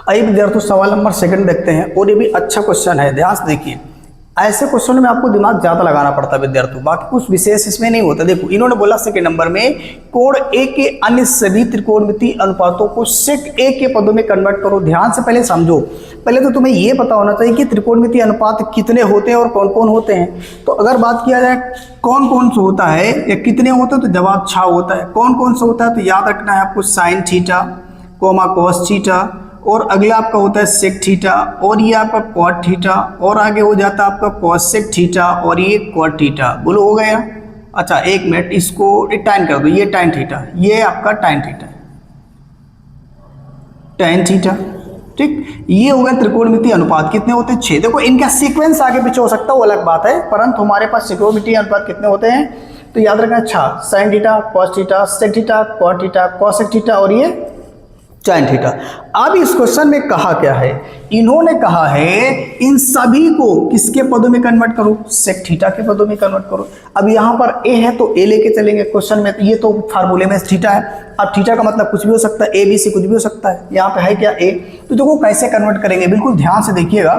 आइए विद्यार्थियों सवाल नंबर सेकंड देखते हैं और ये भी अच्छा क्वेश्चन है, ध्यान से देखिए। ऐसे क्वेश्चन में आपको दिमाग ज्यादा लगाना पड़ता है विद्यार्थियों, बाकी कुछ विशेष इसमें नहीं होता। देखो इन्होंने बोला सेकंड नंबर में कोण ए के अन्य सभी त्रिकोणमितीय अनुपातों को सेक ए के पदों में कन्वर्ट करो। ध्यान से पहले समझो, पहले तो तुम्हें ये पता होना चाहिए कि त्रिकोणमितीय अनुपात कितने होते हैं और कौन कौन होते हैं। तो अगर बात किया जाए कौन कौन सा होता है या कितने होते हैं तो जवाब 6 होता है। कौन कौन सा होता है तो याद रखना है आपको sine theta coma cos theta, और अगला आपका होता है सेक थीटा, और ये आपका कॉट थीटा, और आगे हो जाता है आपका कोसेक थीटा, और ये कॉट थीटा। बोलो हो गया। अच्छा एक मिनट, इसको टाइन कर दो, ये टाइन थीटा, ये आपका टाइन थीटा, टाइन थीटा, ठीक। ये हो गया त्रिकोणमितीय अनुपात। कितने होते हैं? 6। देखो इनका सीक्वेंस आगे पीछे हो सकता है वो अलग बात है, परंतु हमारे पास त्रिकोणमितीय अनुपात कितने होते हैं तो याद रखना 6। Sine theta cos theta sec theta cot theta cosec theta और ये टाइन थीटा। अब इस क्वेश्चन में कहा क्या है, इन्होंने कहा है इन सभी को किसके पदों में कन्वर्ट करो, सेक थीटा के पदों में कन्वर्ट करो। अब यहाँ पर ए है तो ए लेके चलेंगे क्वेश्चन में, तो ये तो फार्मूले में थीटा है। अब थीटा का मतलब कुछ भी हो सकता है, ए बी सी कुछ भी हो सकता है। यहाँ पे है क्या ए, तो देखो कैसे कन्वर्ट करेंगे, बिल्कुल ध्यान से देखिएगा,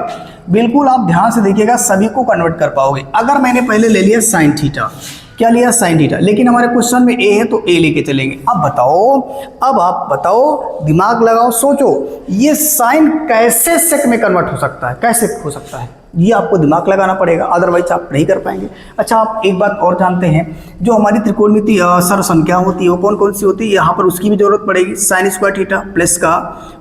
बिल्कुल आप ध्यान से देखिएगा, सभी को कन्वर्ट कर पाओगे। अगर मैंने पहले ले लिया साइन थीटा, क्या लिया साइन थीटा, लेकिन हमारे क्वेश्चन में ए है तो ए लेके चलेंगे। अब बताओ, अब आप बताओ, दिमाग लगाओ, सोचो ये साइन कैसे सेक में कन्वर्ट हो सकता है, कैसे हो सकता है, ये आपको दिमाग लगाना पड़ेगा, अदरवाइज आप नहीं कर पाएंगे। अच्छा आप एक बात और जानते हैं, जो हमारी त्रिकोणमितीय सर्व संख्या होती है वो कौन कौन सी होती है, यहाँ पर उसकी भी जरूरत पड़ेगी। साइन स्क्वायर थीटा प्लस का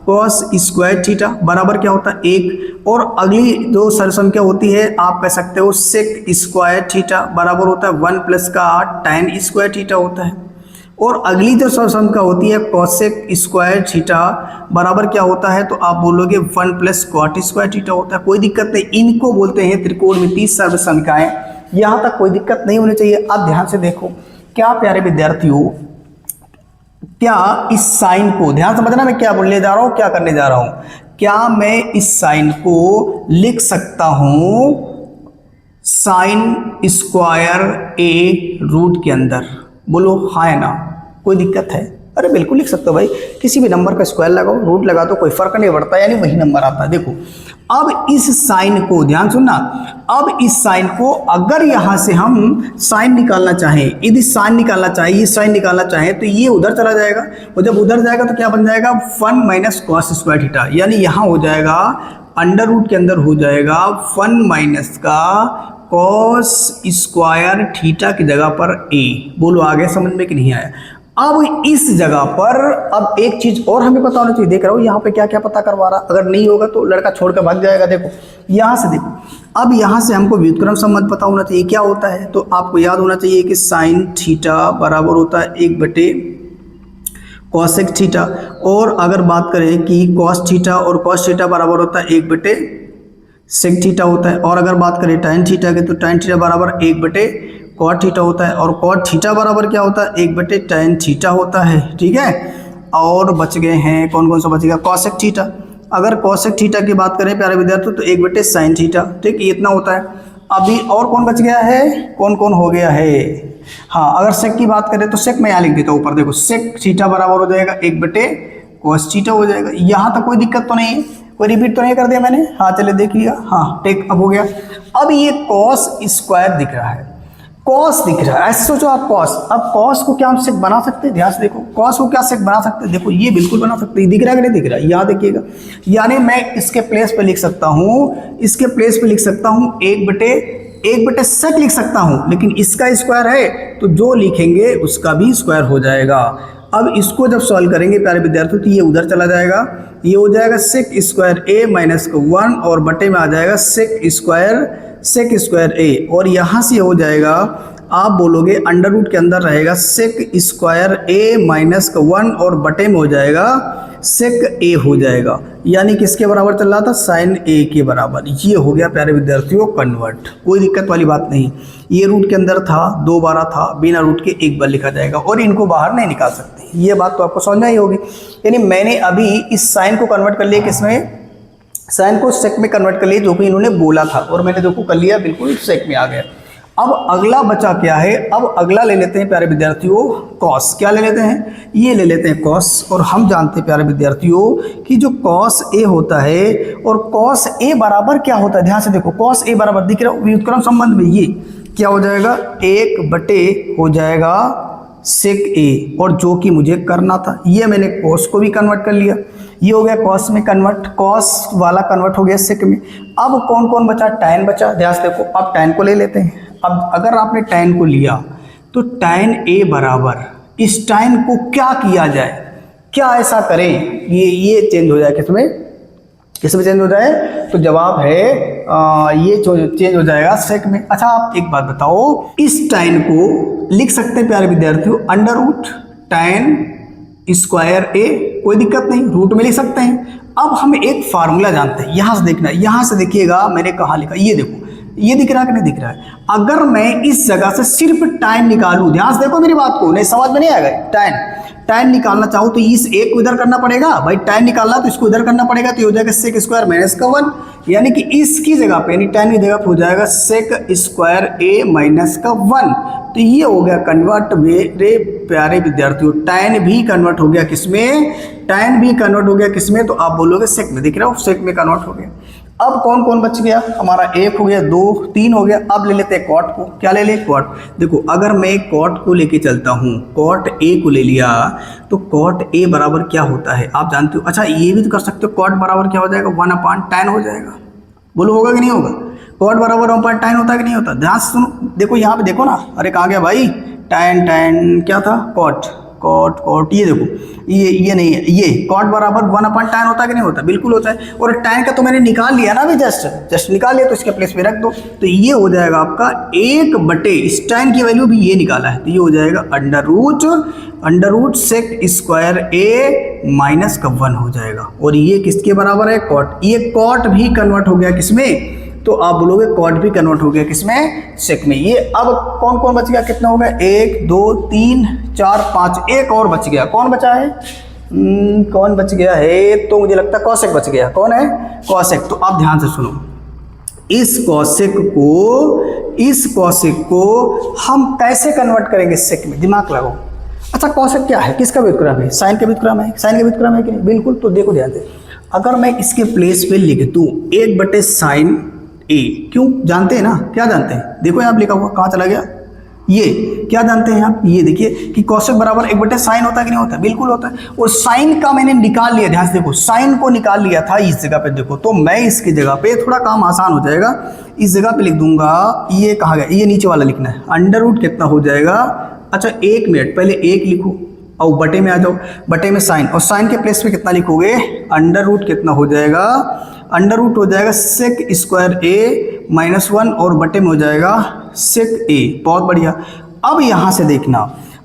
कॉस स्क्वायर थीटा बराबर क्या होता है 1, और अगली जो सर्व संख्या होती है आप कह सकते हो सेक स्क्वायर थीटा बराबर होता है 1 प्लस का tan स्क्वायर थीटा होता है, और अगली जो सर्व संख्या होती है कोसेक स्क्वायर थीटा बराबर क्या होता है तो आप बोलोगे 1 प्लस कॉट स्क्वायर थीटा होता है। कोई दिक्कत नहीं, इनको बोलते हैं त्रिकोणमितीय सर्व संख्याएं, यहाँ तक कोई दिक्कत नहीं होनी चाहिए। अब ध्यान से देखो क्या प्यारे विद्यार्थियों, क्या इस साइन को ध्यान समझना, मैं क्या बोलने जा रहा हूँ, क्या करने जा रहा हूँ, क्या मैं इस साइन को लिख सकता हूँ साइन स्क्वायर ए रूट के अंदर? बोलो हाँ है ना, कोई दिक्कत है? अरे बिल्कुल लिख सकते हो भाई, किसी भी नंबर का स्क्वायर लगाओ रूट लगा दो, कोई फर्क नहीं पड़ता, यानी वही नंबर आता है। देखो अब इस साइन को ध्यान सुनना, अब इस साइन को अगर यहाँ से हम साइन निकालना चाहें, यदि साइन निकालना चाहें, ये साइन निकालना चाहें तो ये उधर चला जाएगा, और जब उधर जाएगा तो क्या बन जाएगा 1 माइनस कॉस स्क्वायर थीटा, यानी यहाँ हो जाएगा अंडर रूट के अंदर हो जाएगा 1 माइनस का कॉस स्क्वायर थीटा की जगह पर ए। बोलो आगे समझ में कि नहीं आया? अब इस जगह पर अब एक चीज और हमें पता होना चाहिए, देख रहा हूँ यहाँ पे क्या क्या पता करवा रहा, अगर नहीं होगा तो लड़का छोड़कर भाग जाएगा। देखो यहाँ से देखो, अब यहाँ से हमको व्युत्क्रम संबंध पता होना चाहिए क्या होता है, तो आपको याद होना चाहिए कि साइन थीटा बराबर होता है 1 बटे कॉसेक थीटा, और अगर बात करें कि कॉस थीटा और कॉस थीटा बराबर होता है 1 बटे सेक थीटा होता है, और अगर बात करें टाइन थीटा के तो टाइन थीटा बराबर 1 बटे कॉट थीटा होता है, और कॉट थीटा बराबर क्या होता है 1 बटे tan थीटा होता है, ठीक है। और बच गए हैं कौन कौन सा बचेगा, कॉसेक थीटा। अगर कॉसेक थीटा की बात करें प्यारे विद्यार्थी तो 1 बटे साइन थीटा, ठीक, ये इतना होता है। अभी और कौन बच गया है, कौन कौन हो गया है, हाँ अगर सेक की बात करें तो सेक मैं यहाँ लिख देता हूँ ऊपर, देखो सेक थीटा बराबर हो जाएगा 1 बटे कॉस थीटा हो जाएगा। यहाँ तक कोई दिक्कत तो नहीं है, कोई रिपीट तो नहीं कर दिया मैंने, हाँ चलिए देखिएगा, हाँ टेक अब हो गया। अब ये कॉस स्क्वायर दिख रहा है, कॉस दिख रहा है, ऐसे सोचो आप कॉस, अब कॉस को क्या हम सेक बना सकते हैं, ध्यान से देखो कॉस को क्या सेक बना सकते हैं, देखो ये बिल्कुल बना सकते हैं, दिख रहा है कि नहीं दिख रहा है, यहाँ देखिएगा, यानी मैं इसके प्लेस पे लिख सकता हूँ, इसके प्लेस पे लिख सकता हूँ 1 बटे सेक लिख सकता हूँ, लेकिन इसका स्क्वायर है तो जो लिखेंगे उसका भी स्क्वायर हो जाएगा। अब इसको जब सॉल्व करेंगे प्यारे विद्यार्थियों तो ये उधर चला जाएगा, ये हो जाएगा सेक स्क्वायर ए माइनस 1, और बटे में आ जाएगा सेक स्क्वायर ए, और यहाँ से हो जाएगा आप बोलोगे अंडर रूट के अंदर रहेगा सेक स्क्वायर ए माइनस 1, और बटे में हो जाएगा सेक ए हो जाएगा, यानी किसके बराबर चल रहा था, साइन ए के बराबर। ये हो गया प्यारे विद्यार्थियों कन्वर्ट, कोई दिक्कत वाली बात नहीं। ये रूट के अंदर था 2 बार था, बिना रूट के 1 बार लिखा जाएगा, और इनको बाहर नहीं निकाल सकते, ये बात तो आपको समझ में ही होगी। यानी मैंने अभी इस साइन को कन्वर्ट कर लिया किसमें, साइन को सेक में कन्वर्ट कर लिया, जो कि इन्होंने बोला था, और मैंने देखो कर लिया, बिल्कुल सेक में आ गया। अब अगला बचा क्या है, अब अगला ले लेते हैं प्यारे विद्यार्थियों कॉस। क्या ले लेते हैं, ये ले लेते हैं कॉस। और हम जानते हैं प्यारे विद्यार्थियों कि जो कॉस ए होता है और कॉस ए बराबर क्या होता है, ध्यान से देखो, कॉस ए बराबर दिख रहा है व्युत्क्रम संबंध में, ये क्या हो जाएगा, 1/, हो जाएगा सेक ए, और जो कि मुझे करना था, ये मैंने कॉस को भी कन्वर्ट कर लिया, ये हो गया कॉस में कन्वर्ट, कॉस वाला कन्वर्ट हो गया सेक में। अब कौन कौन बचा, टैन बचा, ध्यान से देखो। अब टैन को ले लेते हैं। अब अगर आपने टैन को लिया तो टैन ए बराबर, इस टैन को क्या किया जाए, क्या ऐसा करें, ये चेंज हो जाए, किसमें चेंज हो जाए, तो जवाब है ये चेंज हो जाएगा सेक में। अच्छा आप एक बात बताओ, इस टैन को लिख सकते हैं प्यारे विद्यार्थियों √ टैन स्क्वायर ए, कोई दिक्कत नहीं, रूट में लिख सकते हैं। अब हम एक फार्मूला जानते हैं, यहां से देखना, यहां से देखिएगा मैंने कहा लिखा, ये देखो, ये दिख रहा है कि नहीं दिख रहा है। अगर मैं इस जगह से सिर्फ टैन निकालूं, ध्यान से देखो मेरी बात को, नहीं समझ में नहीं आएगा, टैन निकालना चाहूँ तो इस एक को इधर करना पड़ेगा भाई, टैन निकालना तो इसको इधर करना पड़ेगा, तो ये हो जाएगा सेक स्क्वायर -1, यानी कि इसकी जगह पे, यानी टैन की जगह पे हो जाएगा सेक स्क्वायर ए -1। तो ये हो गया कन्वर्ट, मेरे प्यारे विद्यार्थियों टैन भी कन्वर्ट हो गया किसमें, टैन भी कन्वर्ट हो गया किसमें, तो आप बोलोगे सेक में, दिख रहा हो सेक में कन्वर्ट हो गया। अब कौन कौन बच गया हमारा, 1 हो गया, 2, 3 हो गया। अब ले लेते हैं कॉट को, क्या ले ले, कॉट। देखो अगर मैं कॉट को लेके चलता हूँ, कॉट ए को ले लिया, तो कॉट ए बराबर क्या होता है आप जानते हो। अच्छा ये भी तो कर सकते हो, कॉट बराबर क्या हो जाएगा, 1/tan हो जाएगा, बोलो होगा कि नहीं होगा, कॉट बराबर 1/tan होता है कि नहीं होता। ध्यान से सुनो, देखो यहाँ पे देखो ना, अरे कहाँ गया भाई, टैन क्या था, कॉट, ये देखो, ये नहीं है, ये कॉट बराबर 1/tan होता है कि नहीं होता, बिल्कुल होता है। और टैन का तो मैंने निकाल लिया ना अभी, जस्ट निकाल लिया, तो इसके प्लेस पे रख दो, तो ये हो जाएगा आपका 1/, इस टैन की वैल्यू भी ये निकाला है, तो ये हो जाएगा √ सेक स्क्वायर ए -1 हो जाएगा। और ये किसके बराबर है, कॉट, ये कॉट भी कन्वर्ट हो गया किसमें, तो आप बोलोगे कॉट भी कन्वर्ट हो गया किसमें, सेक में। ये अब कौन कौन बच गया, कितना हो गया, 1 2 3 4 5, एक और बच गया, कौन बचा है, कौन बच गया है, तो मुझे लगता है कॉसेक बच गया, कौन है, कॉसेक। तो आप ध्यान से सुनो, इस कॉसेक को हम कैसे कन्वर्ट करेंगे सेक में, दिमाग लगाओ। अच्छा कॉसेक क्या है, किसका व्युत्क्रम है, साइन का व्युत्क्रम है, साइन का व्युत्क्रम है कि नहीं, बिल्कुल। तो देखो ध्यान से, अगर मैं इसके प्लेस पे लिख दूं 1/sin ए, क्यों, जानते हैं ना, क्या जानते हैं, देखो यहाँ लिखा हुआ, कहाँ चला गया, ये क्या जानते हैं आप, ये देखिए कि कॉसेक बराबर 1/sin होता है कि नहीं होता, बिल्कुल होता है। और साइन का मैंने निकाल लिया, ध्यान से देखो, साइन को निकाल लिया था इस जगह पे, देखो तो मैं इसकी जगह पे थोड़ा काम आसान हो जाएगा, इस जगह पे लिख दूंगा, ये कहाँ गया, ये नीचे वाला लिखना है, √ कितना हो जाएगा। अच्छा 1 मिनट पहले 1 लिखो और बटे में आ जाओ, बटे में साइन, और साइन के प्लेस पे कितना लिखोगे, √ कितना हो जाएगा, √ हो जाएगा सेक स्क्वायर ए -1, और बटे में हो जाएगा सेक ए, बहुत बढ़िया। अब यहाँ से देखना,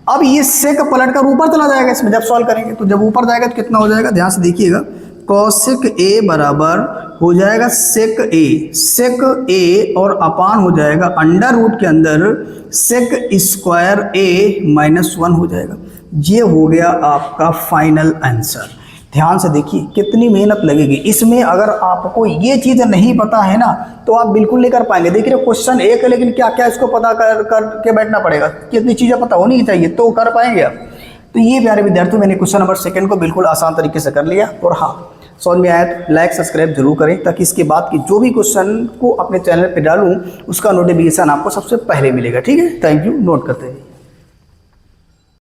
अब ये सेक पलट कर ऊपर चला जाएगा इसमें, जब सॉल्व करेंगे तो जब ऊपर जाएगा तो कितना हो जाएगा, ध्यान से देखिएगा, कॉसेक ए बराबर हो जाएगा सेक ए और अपान हो जाएगा √ के अंदर सेक स्क्वायर ए -1 हो जाएगा। ये हो गया आपका फाइनल आंसर। ध्यान से देखिए कितनी मेहनत लगेगी इसमें, अगर आपको ये चीज़ नहीं पता है ना तो आप बिल्कुल नहीं कर पाएंगे। देखिए क्वेश्चन एक है, लेकिन क्या क्या इसको पता करके बैठना पड़ेगा, कितनी चीज़ें पता होनी चाहिए तो कर पाएंगे आप। तो ये प्यारे विद्यार्थियों, मैंने क्वेश्चन नंबर 2 को बिल्कुल आसान तरीके से कर लिया। और हाँ, समझ में आया तो लाइक सब्सक्राइब जरूर करें, ताकि इसके बाद की जो भी क्वेश्चन को अपने चैनल पर डालूँ उसका नोटिफिकेशन आपको सबसे पहले मिलेगा। ठीक है, थैंक यू, नोट करते हैं।